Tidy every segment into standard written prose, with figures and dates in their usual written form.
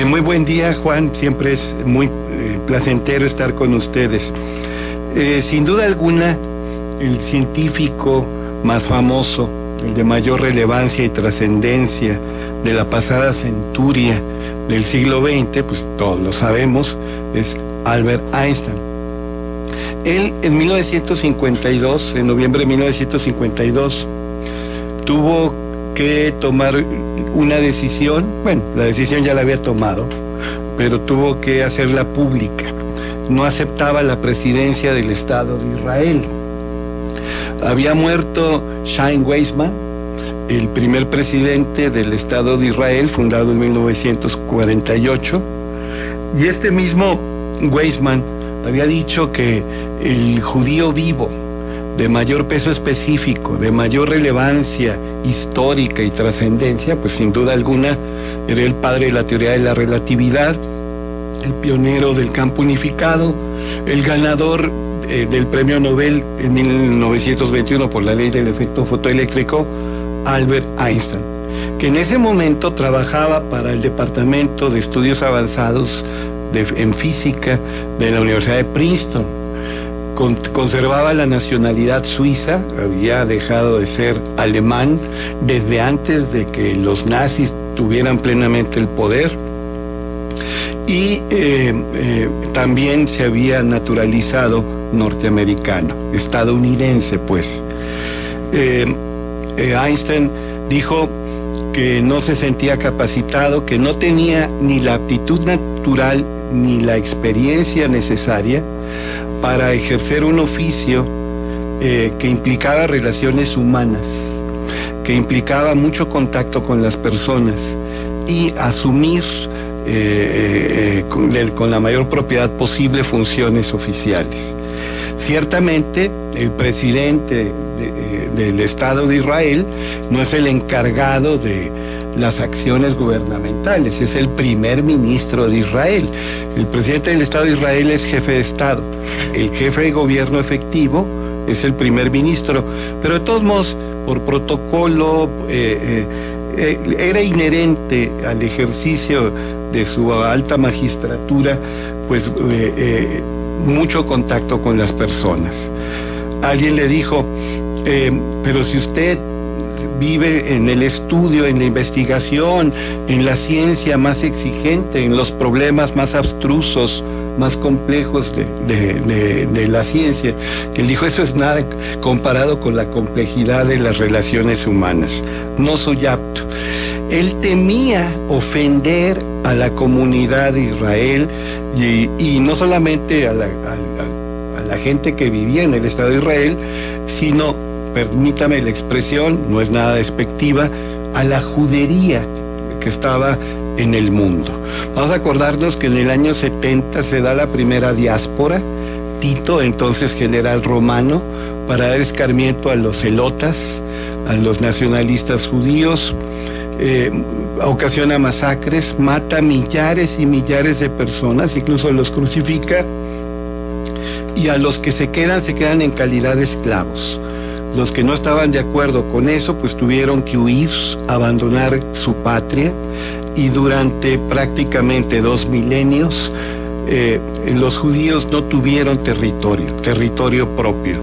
Muy buen día, Juan. Siempre es muy placentero estar con ustedes. Sin duda alguna, el científico más famoso, el de mayor relevancia y trascendencia de la pasada centuria del siglo XX, pues todos lo sabemos, es Albert Einstein. Él en 1952, en noviembre de 1952, tuvo que tomar una decisión. Bueno, la decisión ya la había tomado, pero tuvo que hacerla pública. No aceptaba la presidencia del Estado de Israel. Había muerto Chaim Weizmann, el primer presidente del Estado de Israel, fundado en 1948, y este mismo Weizmann había dicho que el judío vivo, de mayor peso específico, de mayor relevancia histórica y trascendencia, pues sin duda alguna era el padre de la teoría de la relatividad, el pionero del campo unificado, el ganador del premio Nobel en 1921 por la ley del efecto fotoeléctrico, Albert Einstein, que en ese momento trabajaba para el Departamento de Estudios Avanzados en Física de la Universidad de Princeton. Conservaba la nacionalidad suiza, había dejado de ser alemán desde antes de que los nazis tuvieran plenamente el poder, y también se había naturalizado norteamericano, estadounidense pues. Einstein dijo que no se sentía capacitado, que no tenía ni la aptitud natural ni la experiencia necesaria para ejercer un oficio que implicaba relaciones humanas, que implicaba mucho contacto con las personas y asumir con la mayor propiedad posible funciones oficiales. Ciertamente, el presidente del Estado de Israel no es el encargado de las acciones gubernamentales, es el primer ministro de Israel. El presidente del Estado de Israel es jefe de Estado. El jefe de gobierno efectivo es el primer ministro, pero de todos modos, por protocolo, era inherente al ejercicio de su alta magistratura, pues mucho contacto con las personas. Alguien le dijo, pero si usted vive en el estudio, en la investigación, en la ciencia más exigente, en los problemas más abstrusos, más complejos de la ciencia. Él dijo, eso es nada comparado con la complejidad de las relaciones humanas. No soy apto. Él temía ofender a la comunidad de Israel y no solamente a la gente que vivía en el Estado de Israel, sino, permítame la expresión, no es nada despectiva, a la judería que estaba en el mundo. Vamos a acordarnos que en el año 70 se da la primera diáspora. Tito, entonces general romano, para dar escarmiento a los celotas, a los nacionalistas judíos, ocasiona masacres, mata millares y millares de personas, incluso los crucifica, y a los que se quedan en calidad de esclavos. Los que no estaban de acuerdo con eso, pues tuvieron que huir, abandonar su patria, y durante prácticamente 2 milenios los judíos no tuvieron territorio propio.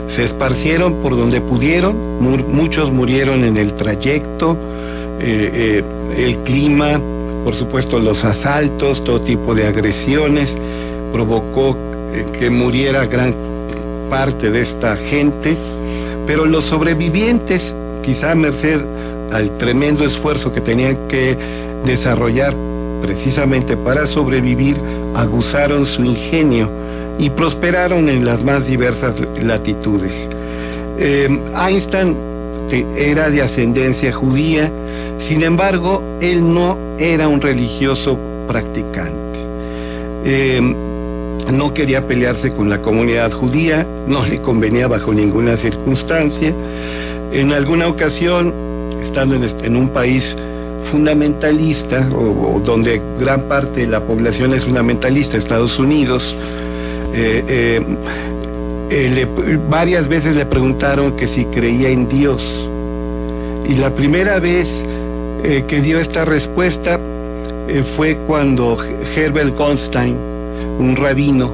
Se esparcieron por donde pudieron, muchos murieron en el trayecto, el clima, por supuesto los asaltos, todo tipo de agresiones, provocó que muriera gran parte de esta gente, pero los sobrevivientes, quizá merced al tremendo esfuerzo que tenían que desarrollar precisamente para sobrevivir, aguzaron su ingenio y prosperaron en las más diversas latitudes. Einstein era de ascendencia judía, sin embargo, él no era un religioso practicante. No quería pelearse con la comunidad judía, no le convenía bajo ninguna circunstancia. En alguna ocasión, estando en un país fundamentalista, o donde gran parte de la población es fundamentalista, Estados Unidos, varias veces le preguntaron que si creía en Dios. Y la primera vez que dio esta respuesta, fue cuando Herbert Goldstein, un rabino,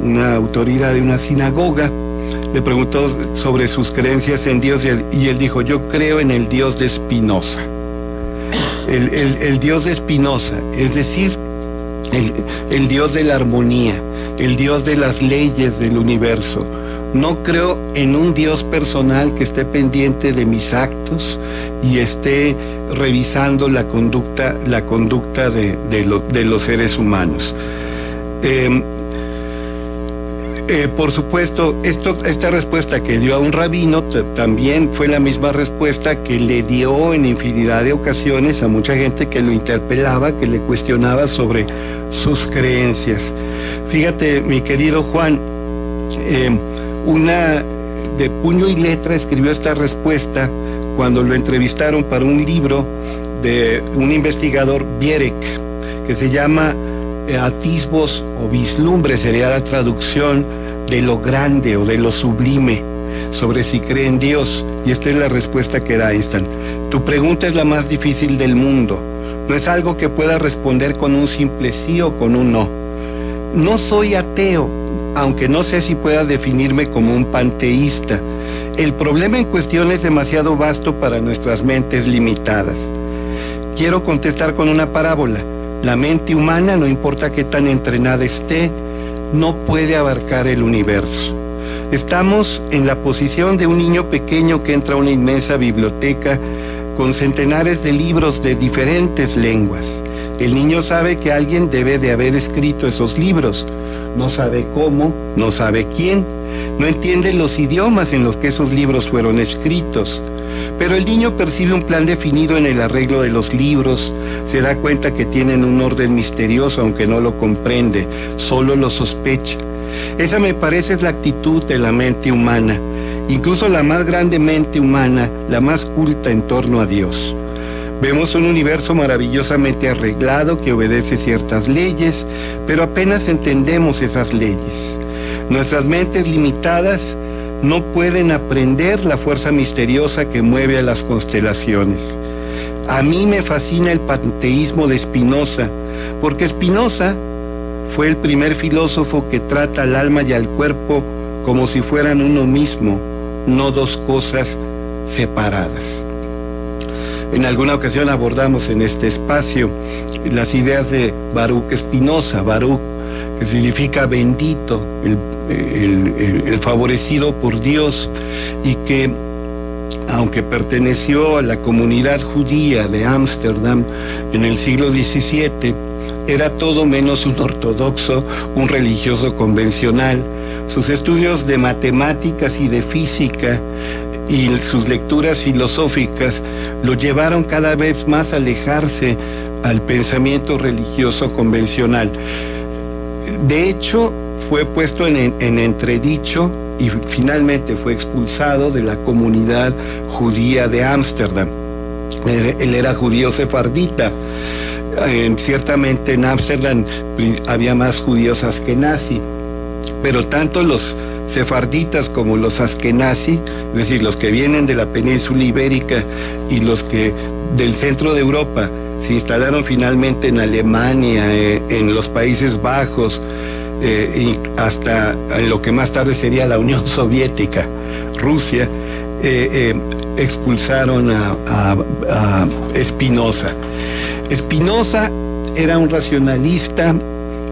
una autoridad de una sinagoga, le preguntó sobre sus creencias en Dios y él dijo: yo creo en el Dios de Spinoza. El Dios de Spinoza, es decir, el Dios de la armonía, el Dios de las leyes del universo. No creo en un Dios personal que esté pendiente de mis actos y esté revisando la conducta de los seres humanos. Por supuesto, esta respuesta que dio a un rabino también fue la misma respuesta que le dio en infinidad de ocasiones a mucha gente que lo interpelaba, que le cuestionaba sobre sus creencias. Fíjate, mi querido Juan, una de puño y letra escribió esta respuesta cuando lo entrevistaron para un libro de un investigador, Bierek, que se llama Atisbos o vislumbres, sería la traducción de lo grande o de lo sublime, sobre si cree en Dios. Y esta es la respuesta que da Einstein: tu pregunta es la más difícil del mundo. No es algo que pueda responder con un simple sí o con un no. No soy ateo, aunque no sé si pueda definirme como un panteísta. El problema en cuestión es demasiado vasto para nuestras mentes limitadas. Quiero contestar con una parábola. La mente humana, no importa qué tan entrenada esté, no puede abarcar el universo. Estamos en la posición de un niño pequeño que entra a una inmensa biblioteca con centenares de libros de diferentes lenguas. El niño sabe que alguien debe de haber escrito esos libros. No sabe cómo, no sabe quién, no entiende los idiomas en los que esos libros fueron escritos. Pero el niño percibe un plan definido en el arreglo de los libros, se da cuenta que tienen un orden misterioso, aunque no lo comprende, solo lo sospecha. Esa, me parece, es la actitud de la mente humana, incluso la más grande mente humana, la más culta en torno a Dios. Vemos un universo maravillosamente arreglado que obedece ciertas leyes, pero apenas entendemos esas leyes. Nuestras mentes limitadas no pueden aprender la fuerza misteriosa que mueve a las constelaciones. A mí me fascina el panteísmo de Spinoza, porque Spinoza fue el primer filósofo que trata al alma y al cuerpo como si fueran uno mismo, no dos cosas separadas. En alguna ocasión abordamos en este espacio las ideas de Baruch Spinoza, Baruch, que significa bendito, el favorecido por Dios, y que, aunque perteneció a la comunidad judía de Ámsterdam en el siglo XVII, era todo menos un ortodoxo, un religioso convencional. Sus estudios de matemáticas y de física y sus lecturas filosóficas lo llevaron cada vez más a alejarse al pensamiento religioso convencional. De hecho, fue puesto en entredicho y finalmente fue expulsado de la comunidad judía de Ámsterdam. Él era judío sefardita. Ciertamente en Ámsterdam había más judíos askenazí, pero tanto los sefarditas como los askenazí, es decir, los que vienen de la península ibérica y los que del centro de Europa se instalaron finalmente en Alemania, en los Países Bajos, y hasta en lo que más tarde sería la Unión Soviética, Rusia, expulsaron a Spinoza. Spinoza era un racionalista,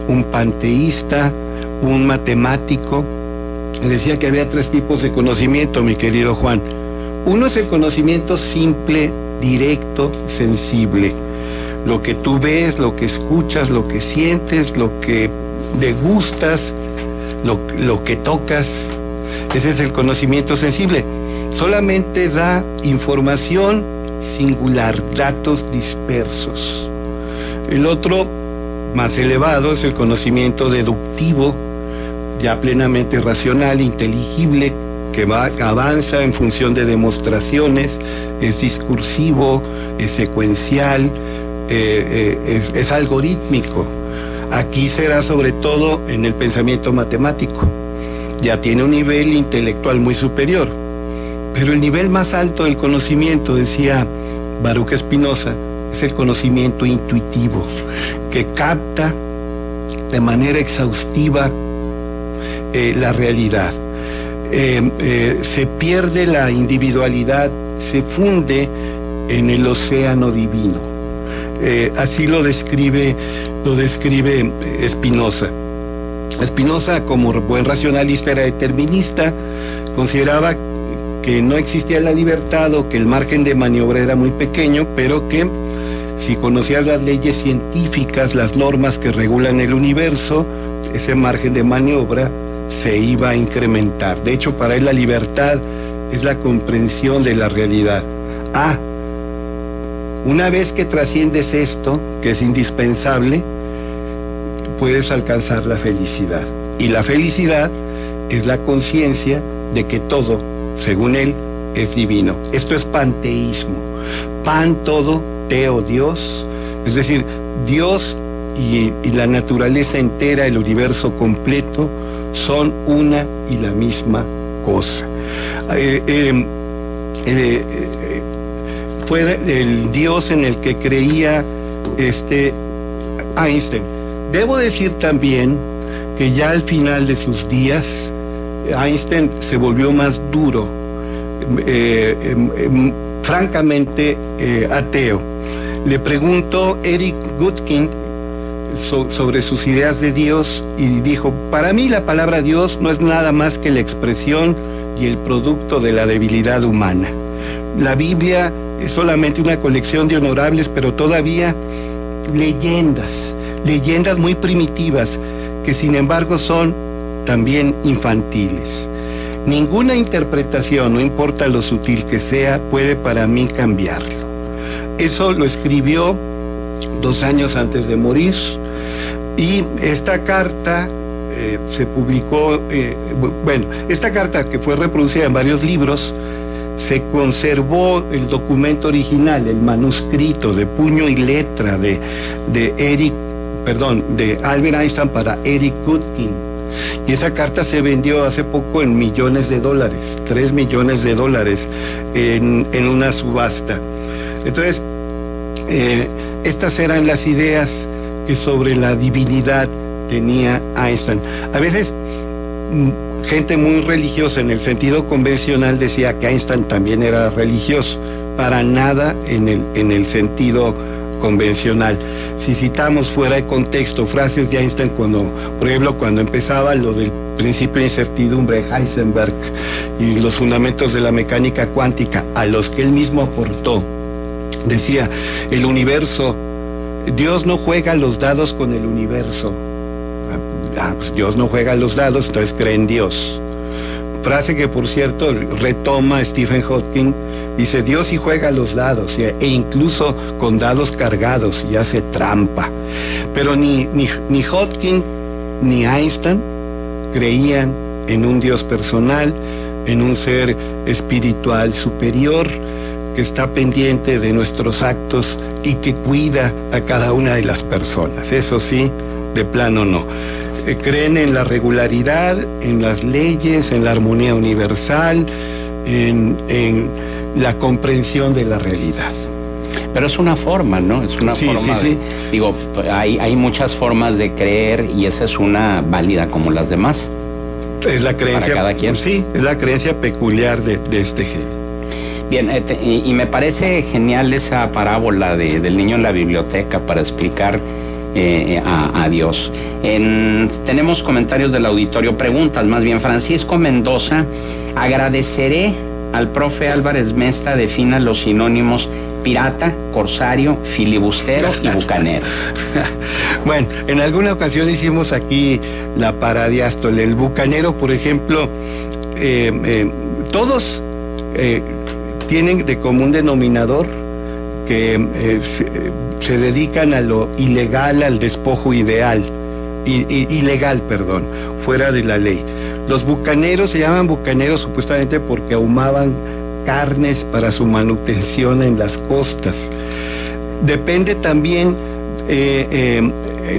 un panteísta, un matemático. Decía que había tres tipos de conocimiento, mi querido Juan. Uno es el conocimiento simple, directo, sensible. Lo que tú ves, lo que escuchas, lo que sientes, lo que degustas, lo que tocas. Ese es el conocimiento sensible. Solamente da información singular, datos dispersos. El otro, más elevado, es el conocimiento deductivo, ya plenamente racional, inteligible, que avanza en función de demostraciones, es discursivo, es secuencial, es algorítmico. Aquí será sobre todo en el pensamiento matemático. Ya tiene un nivel intelectual muy superior. Pero el nivel más alto del conocimiento, decía Baruch Spinoza, es el conocimiento intuitivo, que capta de manera exhaustiva la realidad. Se pierde la individualidad, se funde en el océano divino. Así lo describe Spinoza. Spinoza, como buen racionalista, era determinista, consideraba que no existía la libertad o que el margen de maniobra era muy pequeño, pero que si conocías las leyes científicas, las normas que regulan el universo, ese margen de maniobra se iba a incrementar. De hecho, para él la libertad es la comprensión de la realidad. Una vez que trasciendes esto, que es indispensable, puedes alcanzar la felicidad. Y la felicidad es la conciencia de que todo, según él, es divino. Esto es panteísmo. Pan, todo, teo, Dios. Es decir, Dios y la naturaleza entera, el universo completo, son una y la misma cosa. Fue el Dios en el que creía Einstein. Debo decir también que ya al final de sus días, Einstein se volvió más duro, francamente ateo. Le preguntó Eric Gutkind sobre sus ideas de Dios y dijo: para mí la palabra Dios no es nada más que la expresión y el producto de la debilidad humana. La Biblia es solamente una colección de honorables, pero todavía leyendas muy primitivas, que sin embargo son también infantiles. Ninguna interpretación, no importa lo sutil que sea, puede para mí cambiarlo. Eso lo escribió 2 años antes de morir, y esta carta se publicó, esta carta, que fue reproducida en varios libros, se conservó el documento original, el manuscrito de puño y letra de Albert Einstein para Eric Gutkind. Y esa carta se vendió hace poco en millones de dólares, $3 millones en una subasta. Entonces, estas eran las ideas que sobre la divinidad tenía Einstein. A veces, gente muy religiosa en el sentido convencional decía que Einstein también era religioso. Para nada en el sentido convencional. Si citamos fuera de contexto frases de Einstein, por ejemplo, cuando empezaba lo del principio de incertidumbre de Heisenberg y los fundamentos de la mecánica cuántica, a los que él mismo aportó, decía: el universo, Dios no juega los dados con el universo. Pues Dios no juega los dados, entonces cree en Dios. Frase que, por cierto, retoma Stephen Hawking. Dice: Dios sí juega los dados, e incluso con dados cargados, y hace trampa. Pero ni Hawking ni Einstein creían en un Dios personal, en un ser espiritual superior que está pendiente de nuestros actos y que cuida a cada una de las personas. Eso sí, de plano no. Creen en la regularidad, en las leyes, en la armonía universal, en la comprensión de la realidad. Pero es una forma, ¿no? Es una forma de... Digo, hay muchas formas de creer y esa es una válida como las demás. Es la creencia... Para cada quien. Sí, es la creencia peculiar de este género. Bien, y me parece genial esa parábola del niño en la biblioteca para explicar a Dios. Tenemos comentarios del auditorio, preguntas más bien. Francisco Mendoza: agradeceré al profe Álvarez Mesta, defina los sinónimos pirata, corsario, filibustero y bucanero. Bueno, en alguna ocasión hicimos aquí la paradiástole. El bucanero, por ejemplo, todos tienen de común denominador que se dedican a lo ilegal, al despojo ilegal, fuera de la ley. Los bucaneros se llaman bucaneros supuestamente porque ahumaban carnes para su manutención en las costas. Depende también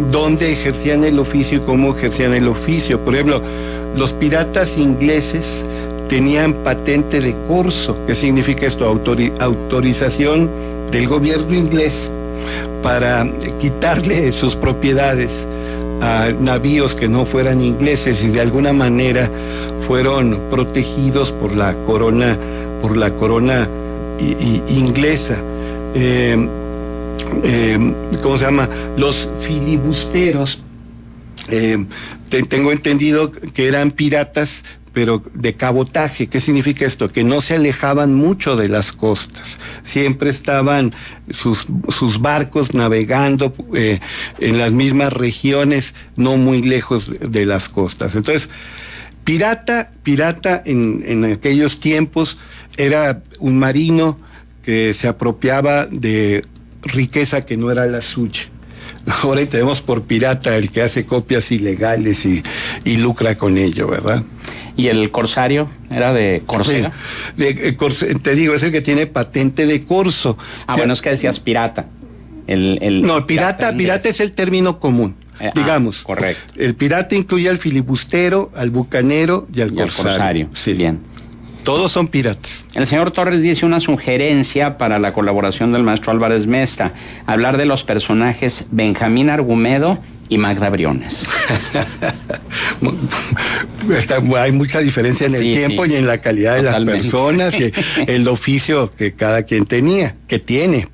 dónde ejercían el oficio y cómo ejercían el oficio. Por ejemplo, los piratas ingleses tenían patente de corso. ¿Qué significa esto? Autorización del gobierno inglés para quitarle sus propiedades a navíos que no fueran ingleses y de alguna manera fueron protegidos por la corona inglesa. ¿Cómo se llama? Los filibusteros, tengo entendido que eran piratas, pero de cabotaje. ¿Qué significa esto? Que no se alejaban mucho de las costas. Siempre estaban sus barcos navegando en las mismas regiones, no muy lejos de las costas. Entonces, pirata en aquellos tiempos era un marino que se apropiaba de riqueza que no era la suya. Ahora tenemos por pirata el que hace copias ilegales y lucra con ello, ¿verdad? ¿Y el corsario era de Córcega? Sí, te digo, es el que tiene patente de corso. Bueno, es que decías pirata. No, pirata es el término común. Digamos. Correcto. El pirata incluye al filibustero, al bucanero y al corsario. Sí. Bien. Todos son piratas. El señor Torres dice una sugerencia para la colaboración del maestro Álvarez Mesta: hablar de los personajes Benjamín Argumedo y Magda Briones. Hay mucha diferencia en el tiempo y en la calidad de las personas y el oficio que cada quien tenía, que tiene.